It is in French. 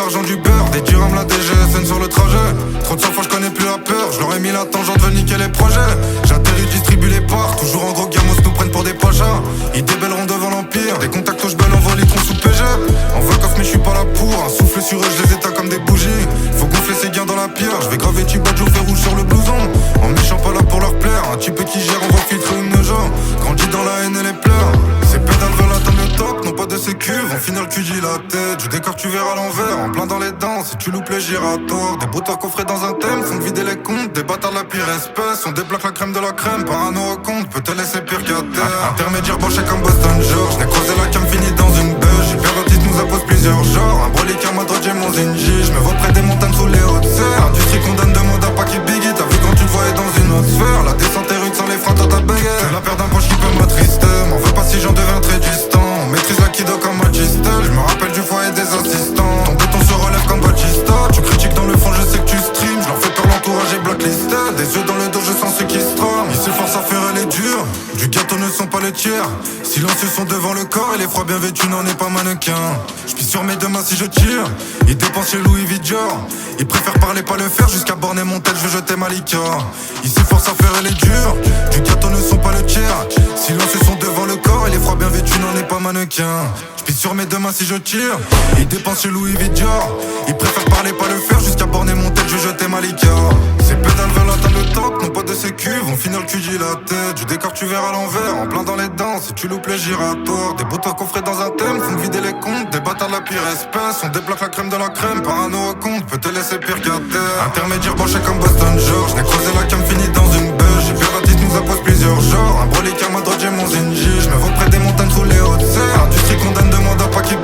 l'argent du beurre. Des dirhams la DGSN sur le trajet. Trop de fois je connais plus la peur. Je leur ai mis la tangente, veulent niquer les projets. J'atterris, distribue les parts. Toujours en gros gamos nous prennent pour des pachas. Ils débelleront devant l'empire. Des contacts je belle envoie les troncs sous PG. En vacances mais je suis pas là pour un souffle sur eux, je les éteins comme des bougies. Faut gonfler ses gains dans la pierre. Je vais graver Tibat, jour fait rouge sur le blouson. En méchant pas là pour leur plaire. Un type qui gère, on va filtrer une genre. Grandit dans la haine et les pleurs. Ces pédales veulent atteindre le top, non pas de sécu. Vont finir le QG la tête. Je décore, tu verras l'envers. En plein dans les dents, si tu loupes les giratoires. Des brouteurs coffrés dans un thème, font de vider les comptes. Des bâtards de la pire espèce. On débloque la crème de la crème. Parano au compte, peut te laisser pire qu'à terre. Intermédiaire branché comme Boston George. N'ai croisé la cam fini dans une beuge. Hypervertiste nous impose plusieurs genres. Un brolique à ma droite, j'ai mon Zinji. Je me vois près des montagnes sous les hautes serres. Industrie condamne, demande à pas qui biggie. T'as vu quand tu te voyais dans une autre sphère. La descente est rude sans les freins dans ta baguette. Que la paire d'un poche qui peut m'attrister. M'en veux pas si j'en deviens très distant. On maîtrise la kido comme Magistel. Je me rappelle du foyer des assistants. Ton béton se relève comme Batista. Tu critiques dans le fond, je sais que tu streams. Je leur fais peur, l'entourage est blacklisté. Des yeux dans le dos, je sens ceux qui se trament. Ils s'efforcent à faire les durs. Du gâteau ne sont pas les tiers. Silencieux sont devant le corps et les froids bien vêtus n'en est pas mannequin. Je pisse sur mes deux mains si je tire. Ils dépensent chez Louis Vuitton. Ils préfèrent parler pas le faire. Jusqu'à borner mon tel, je vais jeter ma liqueur. Ils s'efforcent à faire les durs. Du gâteau ne sont pas le tiers. Silencieux sont devant le corps et les froids bien vêtus n'en est pas mannequin. Je pisse sur mes deux mains si je tire. Ils dépensent chez Louis Vuitton. Ils préfèrent parler pas le faire. Jusqu'à borner mon tel, je vais jeter ma liqueur. Ces pédales veulent atteindre le top, non pas de sécu. Vont finir le QG la tête. Du décor tu verras l'envers. En plein dans les dents, si tu loupes les giratoires. Des brouteurs coffrés dans un thème, font de vider les comptes. Des bâtards de la pire espèce. On débloque la crème de la crème. Parano au compte, peut te laisser pire qu'à terre. Intermédiaire branché comme Boston George. N'ai croisé la cam fini dans une beuge. Hypervertiste nous impose plusieurs genres. Un brolique à ma droite, j'ai mon Zinji. Je me vois près des montagnes sous les hautes serres. Industrie condamne, demande à pas qui